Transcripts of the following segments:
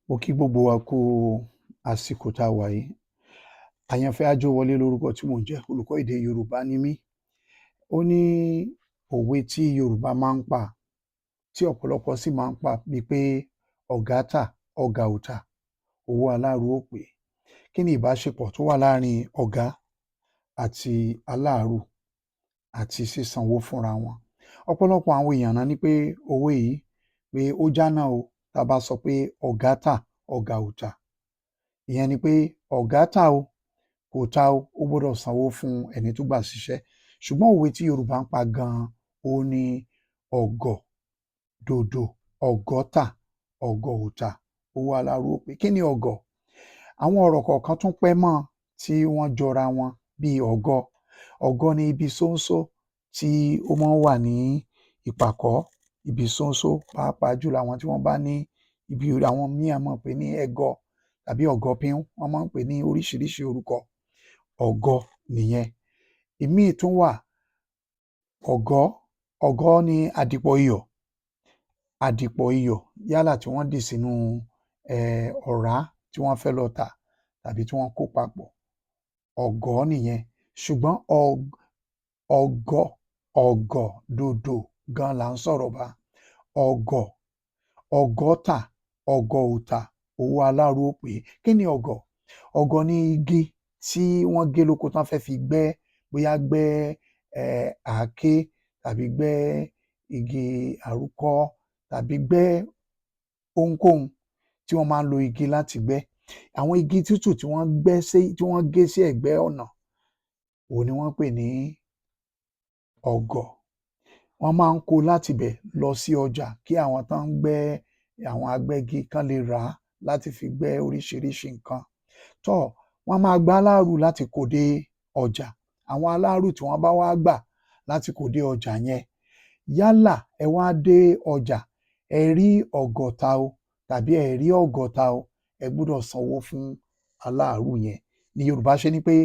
Mo kí gbogbo wa kú àsìkò tá a wà yìí. Àyànfẹ́ Ajówọlé lórúkọ tí mò ń jẹ́, olùkọ́ èdè Yorùbá ni mí. Ó ní òwe tí Yorùbá máa ń pa, tí ọ̀pọ̀lọpọ̀ sì máa ń pa bíi pé ọ̀gá tà, ọ̀gá ò tà, owó aláàrú ò pé. Kí ni ìbáṣepọ̀ tó wà láàrin ọ̀gá àti aláàrú àti sísanwó fúnra wọn? Ọ̀pọ̀lọpọ̀ àwọn èèyàn náà ní pé owó yìí pé ó jánà o, tá a bá sọ pé ọ̀gá tà, ọ̀gá ò tà. Ìyẹn ni pé ọ̀gá tà o, kò tà o, ó gbọ́dọ̀ sanwó fún ẹni tó gbà síṣẹ́. Ṣùgbọ́n òwe tí Yorùbá ń pa gan-an ó ní ọ̀gọ̀ dòdò, ọ̀gọ́ tà, ọ̀gọ̀ ò tà, owó aláàrú ò pé. Kí ni ọ̀gọ̀? Àwọn ọ̀rọ̀ kọ̀ọ̀kan tún pẹ́ mọ́ tí wọ́n jọra wọn bíi ọ̀gọ. Ọ̀gọ ni ibi ṣóńṣó tí ó máa ń wà ní ìpàkọ́, ibi ṣóńṣó, pàápàá jùlọ àwọn tí wọ́n bá ní ibi, àwọn míì á máa pè ní ẹgọ tàbí ọ̀gọ̀pín, wọ́n máa ń pè ní oríṣiríṣi orúkọ. Ọ̀gọ nìyẹn. Ìmíì tún wà, ọ̀gọ́ ni àdìpọ̀ iyọ̀. Àdìpọ̀ iyọ̀ yálà tí wọ́n dì sínú ọ̀rá tí wọ́n fẹ́ lọ tà tàbí tí wọ́n kó papọ̀. Ọ̀gọ́ nìyẹn. Ṣùgbọ́n ọ̀gọ̀ dòdò gan là ń sọ̀rọ̀ bá. ọ̀gọ́ tà, ọ̀gọ̀ ò tà, owó aláàrú ò pé. Kí ni ọ̀gọ̀? Ọ̀gọ̀ ni igi tí wọ́n gé lóko tán fẹ́ fi gbẹ́, bóyá gbẹ́ àáké tàbí gbẹ́ igi àrúkọ́ tàbí gbẹ́ ohunkóhun tí wọ́n máa ń lo igi láti gbẹ́. Àwọn igi tútù tí wọ́n gé sí ẹ̀gbẹ́ ọ̀nà, òun ni wọ́n pè ní ọ̀gọ̀. Wọ́n máa ń kó láti bẹ̀ lọ sí ọjà kí àwọn tán ń gbẹ́, àwọn agbẹ́gi kán lè rà á láti fi gbẹ́ oríṣiríṣi nǹkan. Wọ́n máa gba aláàrú láti kó dé ọjà. Àwọn aláàrú tí wọ́n bá wá gbà láti kó dé ọjà yẹn, yálà ẹ wá dé ọjà, ẹ rí ọ̀gọ̀ tà o tàbí ẹ rí ọ̀gọ̀ tà o, ẹ gbọ́dọ̀ sanwó fún aláàrú yẹn. Ni Yorùbá ṣe ní pé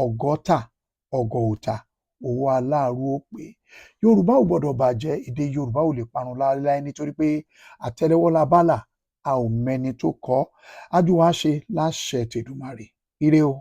ọ̀gọ́ tà, ọ̀gọ̀ ò tà, owó aláàrú ò pé. Yorùbá ò gbọ́dọ̀ bàjẹ́, èdè Yorùbá ò lè parun láéláé nítorí pé àtẹ́lẹwọ́ la bálà, a ò mẹni tó kọ ọ́. Á jù wá ṣe láṣẹ tèdùmàrè. Ire o.